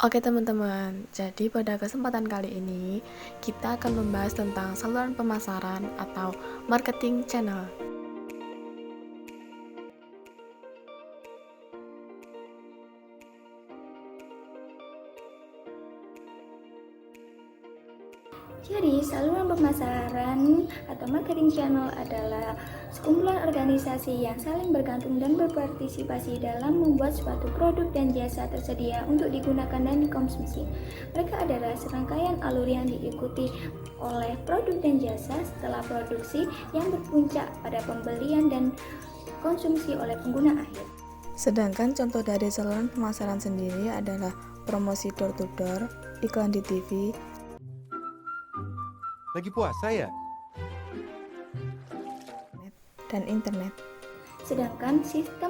Oke teman-teman, jadi pada kesempatan kali ini kita akan membahas tentang saluran pemasaran atau marketing channel. Jadi, saluran pemasaran atau marketing channel adalah sekumpulan organisasi yang saling bergantung dan berpartisipasi dalam membuat suatu produk dan jasa tersedia untuk digunakan dan dikonsumsi. Mereka adalah serangkaian alur yang diikuti oleh produk dan jasa setelah produksi yang berpuncak pada pembelian dan konsumsi oleh pengguna akhir. Sedangkan contoh dari saluran pemasaran sendiri adalah promosi door to door, iklan di TV, Lagi puasa ya? dan internet. Sedangkan sistem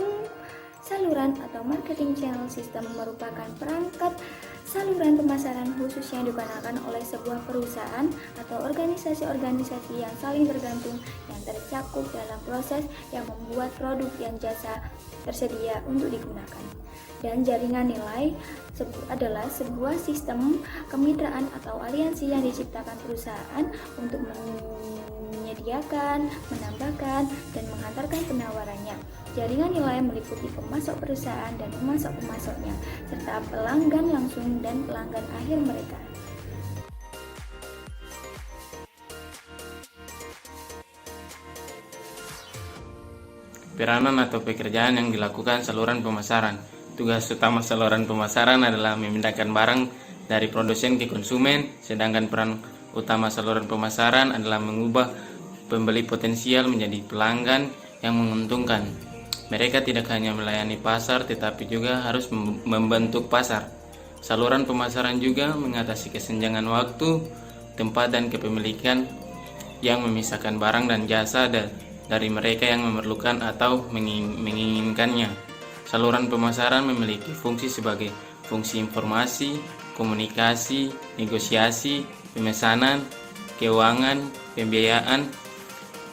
saluran atau marketing channel system merupakan perangkat saluran pemasaran khusus yang digunakan oleh sebuah perusahaan atau organisasi-organisasi yang saling bergantung yang tercakup dalam proses yang membuat produk dan jasa tersedia untuk digunakan. Dan jaringan nilai adalah sebuah sistem kemitraan atau aliansi yang diciptakan perusahaan untuk menyediakan, menambahkan, dan menghantarkan penawarannya. Jaringan nilai meliputi pemasok perusahaan dan pemasok-pemasoknya, serta pelanggan langsung dan pelanggan akhir mereka. Peranan atau pekerjaan yang dilakukan saluran pemasaran. Tugas utama saluran pemasaran adalah memindahkan barang dari produsen ke konsumen, sedangkan peran utama saluran pemasaran adalah mengubah pembeli potensial menjadi pelanggan yang menguntungkan. Mereka tidak hanya melayani pasar, tetapi juga harus membentuk pasar. Saluran pemasaran juga mengatasi kesenjangan waktu, tempat, dan kepemilikan yang memisahkan barang dan jasa dari mereka yang memerlukan atau menginginkannya. Saluran pemasaran memiliki fungsi sebagai fungsi informasi, komunikasi, negosiasi, pemesanan, keuangan, pembiayaan,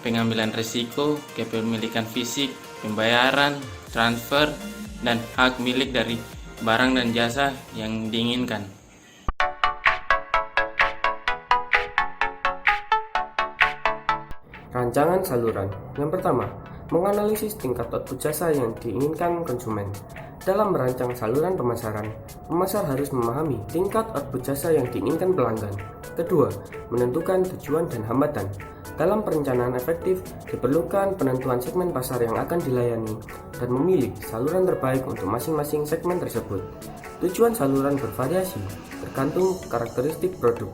pengambilan risiko, kepemilikan fisik, pembayaran, transfer, dan hak milik dari barang dan jasa yang diinginkan. Rancangan saluran. Yang pertama, menganalisis tingkat output jasa yang diinginkan konsumen. Dalam merancang saluran pemasaran, pemasar harus memahami tingkat output jasa yang diinginkan pelanggan. Kedua, menentukan tujuan dan hambatan. Dalam perencanaan efektif, diperlukan penentuan segmen pasar yang akan dilayani dan memilih saluran terbaik untuk masing-masing segmen tersebut. Tujuan saluran bervariasi, tergantung karakteristik produk.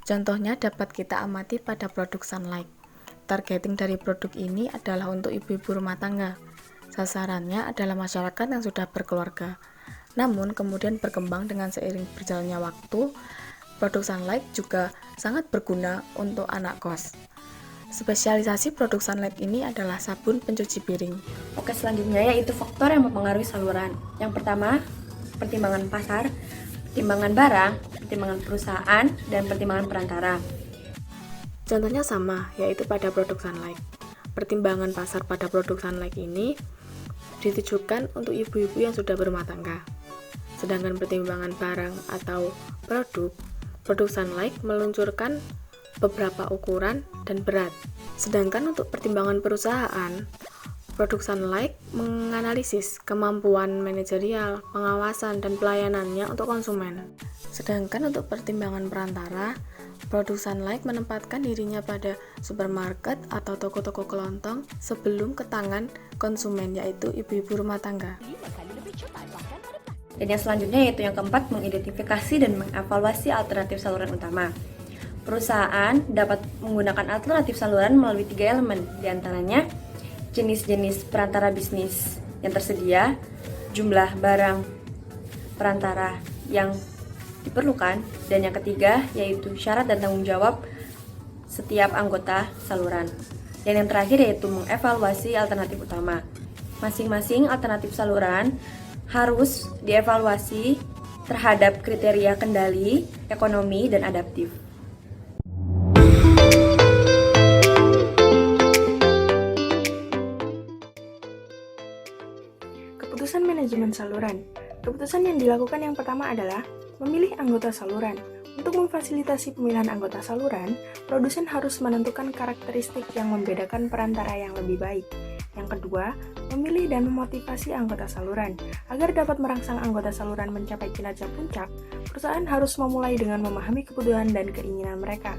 Contohnya dapat kita amati pada produk Sunlight. Targeting dari produk ini adalah untuk ibu-ibu rumah tangga. Sasarannya adalah masyarakat yang sudah berkeluarga. Namun kemudian berkembang dengan seiring berjalannya waktu, produk Sunlight juga sangat berguna untuk anak kos. Spesialisasi produk Sunlight ini adalah sabun pencuci piring. Oke, selanjutnya yaitu faktor yang mempengaruhi saluran. Yang pertama, pertimbangan pasar, pertimbangan barang, pertimbangan perusahaan, dan pertimbangan perantara. Contohnya sama, yaitu pada produk Sunlight. Pertimbangan pasar pada produk Sunlight ini ditujukan untuk ibu-ibu yang sudah berumah tangga. Sedangkan pertimbangan barang atau produk Sunlight meluncurkan beberapa ukuran dan berat. Sedangkan untuk pertimbangan perusahaan, produk Sunlight menganalisis kemampuan manajerial, pengawasan, dan pelayanannya untuk konsumen. Sedangkan untuk pertimbangan perantara, produk Sunlight menempatkan dirinya pada supermarket atau toko-toko kelontong sebelum ke tangan konsumen, yaitu ibu-ibu rumah tangga. Dan yang selanjutnya yaitu yang keempat, mengidentifikasi dan mengevaluasi alternatif saluran utama. Perusahaan dapat menggunakan alternatif saluran melalui 3 elemen, diantaranya jenis-jenis perantara bisnis yang tersedia, jumlah barang perantara yang diperlukan, dan yang ketiga yaitu syarat dan tanggung jawab setiap anggota saluran. Dan yang terakhir yaitu mengevaluasi alternatif utama. Masing-masing alternatif saluran harus dievaluasi terhadap kriteria kendali, ekonomi, dan adaptif. Keputusan manajemen saluran. Keputusan yang dilakukan yang pertama adalah memilih anggota saluran. Untuk memfasilitasi pemilihan anggota saluran, produsen harus menentukan karakteristik yang membedakan perantara yang lebih baik. Yang kedua, memilih dan memotivasi anggota saluran. Agar dapat merangsang anggota saluran mencapai kinerja puncak, perusahaan harus memulai dengan memahami kebutuhan dan keinginan mereka.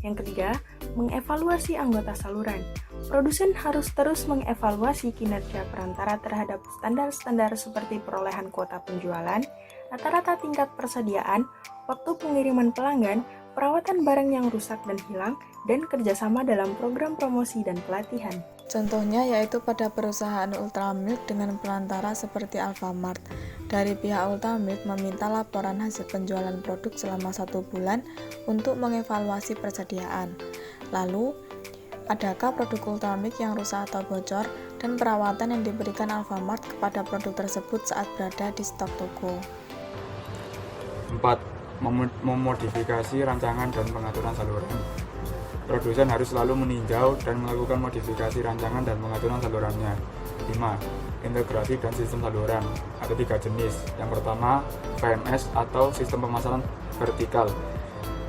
Yang ketiga, mengevaluasi anggota saluran. Produsen harus terus mengevaluasi kinerja perantara terhadap standar-standar seperti perolehan kuota penjualan, rata-rata tingkat persediaan, waktu pengiriman pelanggan, perawatan barang yang rusak dan hilang, dan kerjasama dalam program promosi dan pelatihan. Contohnya yaitu pada perusahaan Ultramilk dengan perantara seperti Alfamart. Dari pihak Ultramilk meminta laporan hasil penjualan produk selama 1 bulan untuk mengevaluasi persediaan. Lalu, adakah produk Ultramilk yang rusak atau bocor, dan perawatan yang diberikan Alfamart kepada produk tersebut saat berada di stok toko. 4. Memodifikasi rancangan dan pengaturan saluran. Produsen harus selalu meninjau dan melakukan modifikasi rancangan dan pengaturan salurannya. 5. Integrasi dan sistem saluran. Ada 3 jenis. Yang pertama, VMS atau sistem pemasaran vertikal.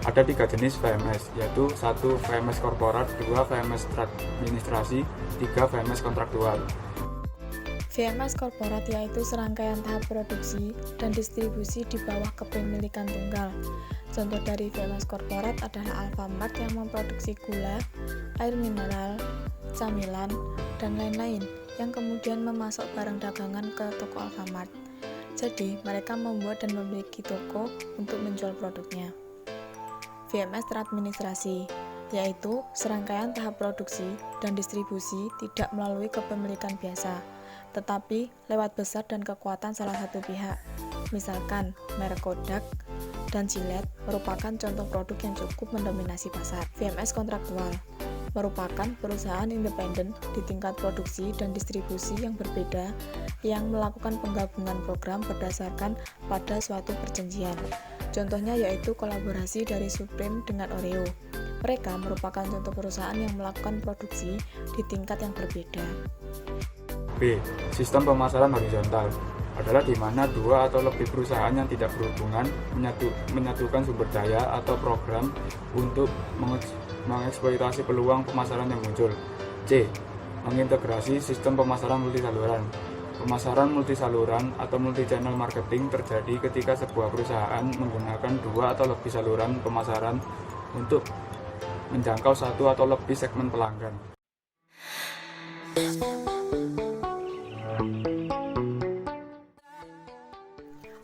Ada 3 jenis VMS, yaitu 1. VMS korporat, 2. VMS administrasi, 3. VMS kontraktual. VMS korporat yaitu serangkaian tahap produksi dan distribusi di bawah kepemilikan tunggal. Contoh dari VMS korporat adalah Alfamart yang memproduksi gula, air mineral, camilan, dan lain-lain yang kemudian memasok barang dagangan ke toko Alfamart. Jadi, mereka membuat dan memiliki toko untuk menjual produknya. VMS teradministrasi yaitu serangkaian tahap produksi dan distribusi tidak melalui kepemilikan biasa, tetapi lewat besar dan kekuatan salah satu pihak. Misalkan, merek Kodak dan Gillette merupakan contoh produk yang cukup mendominasi pasar. VMS kontraktual merupakan perusahaan independen di tingkat produksi dan distribusi yang berbeda yang melakukan penggabungan program berdasarkan pada suatu perjanjian. Contohnya yaitu kolaborasi dari Supreme dengan Oreo. Mereka merupakan contoh perusahaan yang melakukan produksi di tingkat yang berbeda. B. Sistem pemasaran horizontal adalah di mana 2 atau lebih perusahaan yang tidak berhubungan menyatukan sumber daya atau program untuk mengeksploitasi peluang pemasaran yang muncul. C. Mengintegrasi sistem pemasaran multisaluran. Pemasaran multisaluran atau multi-channel marketing terjadi ketika sebuah perusahaan menggunakan 2 atau lebih saluran pemasaran untuk menjangkau 1 atau lebih segmen pelanggan.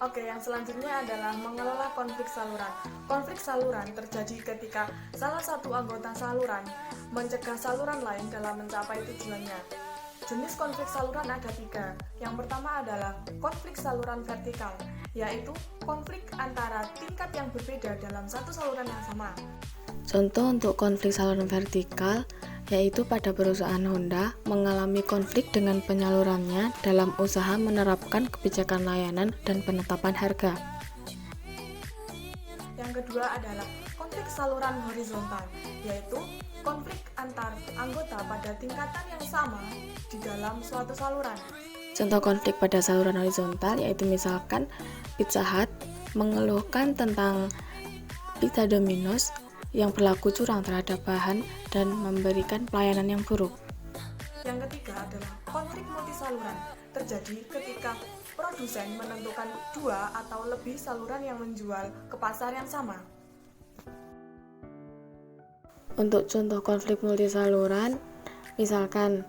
Oke, yang selanjutnya adalah mengelola konflik saluran. Konflik saluran terjadi ketika salah satu anggota saluran mencegah saluran lain dalam mencapai tujuannya. Jenis konflik saluran ada 3. Yang pertama adalah konflik saluran vertikal, yaitu konflik antara tingkat yang berbeda dalam satu saluran yang sama. Contoh untuk konflik saluran vertikal yaitu pada perusahaan Honda mengalami konflik dengan penyalurannya dalam usaha menerapkan kebijakan layanan dan penetapan harga. Yang kedua adalah konflik saluran horizontal, yaitu konflik antar anggota pada tingkatan yang sama di dalam suatu saluran. Contoh konflik pada saluran horizontal yaitu misalkan Pizza Hut mengeluhkan tentang pizza Domino's yang berlaku curang terhadap bahan dan memberikan pelayanan yang buruk. Yang ketiga adalah konflik multisaluran, terjadi ketika produsen menentukan 2 atau lebih saluran yang menjual ke pasar yang sama. Untuk contoh konflik multisaluran, misalkan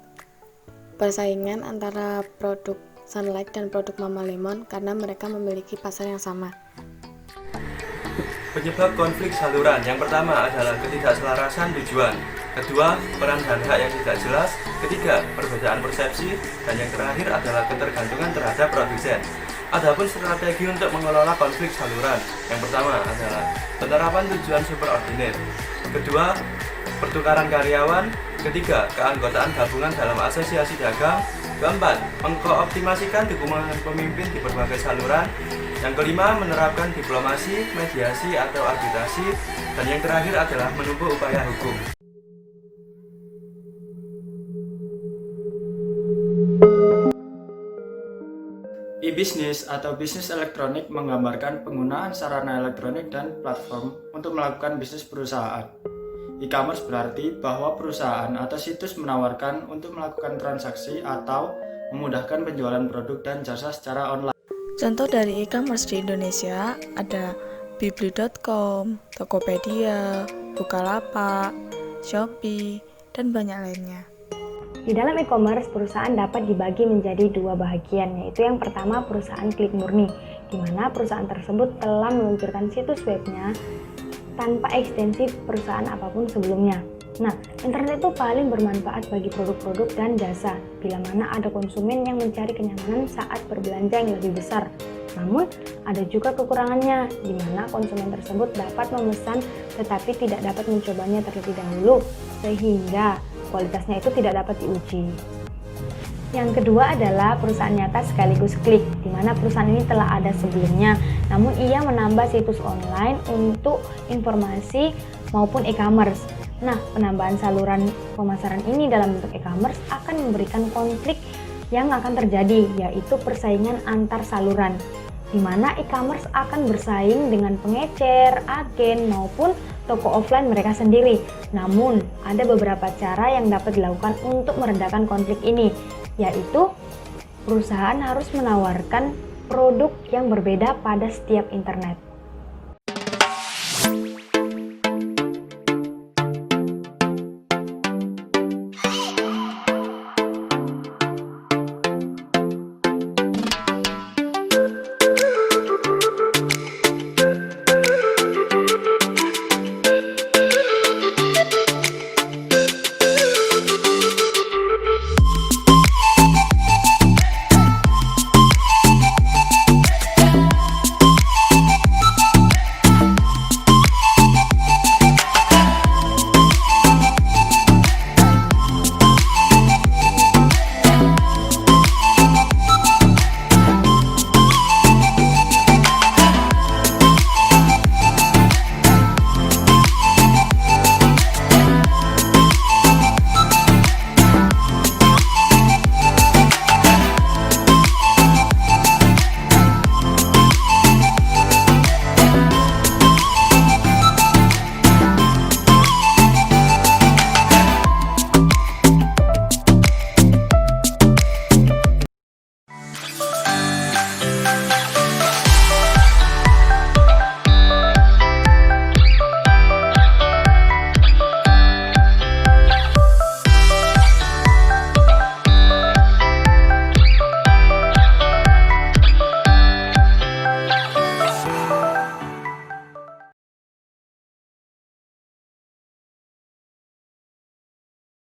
persaingan antara produk Sunlight dan produk Mama Lemon karena mereka memiliki pasar yang sama. Penyebab konflik saluran yang pertama adalah ketidakselarasan tujuan, kedua peran dan hak yang tidak jelas, ketiga perbedaan persepsi, dan yang terakhir adalah ketergantungan terhadap produsen. Adapun strategi untuk mengelola konflik saluran, yang pertama adalah penerapan tujuan superordinate, kedua pertukaran karyawan, ketiga keanggotaan gabungan dalam asosiasi dagang, keempat mengkooptimasikan dukungan pemimpin di berbagai saluran, yang kelima menerapkan diplomasi, mediasi atau arbitrasi, dan yang terakhir adalah menempuh upaya hukum. E-bisnis atau bisnis elektronik menggambarkan penggunaan sarana elektronik dan platform untuk melakukan bisnis perusahaan. E-commerce berarti bahwa perusahaan atau situs menawarkan untuk melakukan transaksi atau memudahkan penjualan produk dan jasa secara online. Contoh dari e-commerce di Indonesia ada Bibli.com, Tokopedia, Bukalapak, Shopee, dan banyak lainnya. Di dalam e-commerce, perusahaan dapat dibagi menjadi dua bagian, yaitu yang pertama perusahaan klik murni, di mana perusahaan tersebut telah meluncurkan situs webnya tanpa ekstensi perusahaan apapun sebelumnya. Nah, internet itu paling bermanfaat bagi produk-produk dan jasa, bila mana ada konsumen yang mencari kenyamanan saat berbelanja yang lebih besar. Namun, ada juga kekurangannya, di mana konsumen tersebut dapat memesan tetapi tidak dapat mencobanya terlebih dahulu, sehingga kualitasnya itu tidak dapat diuji. Yang kedua adalah perusahaan nyata sekaligus klik, di mana perusahaan ini telah ada sebelumnya, namun ia menambah situs online untuk informasi maupun e-commerce. Nah, penambahan saluran pemasaran ini dalam bentuk e-commerce akan memberikan konflik yang akan terjadi, yaitu persaingan antar saluran, di mana e-commerce akan bersaing dengan pengecer, agen, maupun toko offline mereka sendiri. Namun, ada beberapa cara yang dapat dilakukan untuk meredakan konflik ini, yaitu perusahaan harus menawarkan produk yang berbeda pada setiap internet.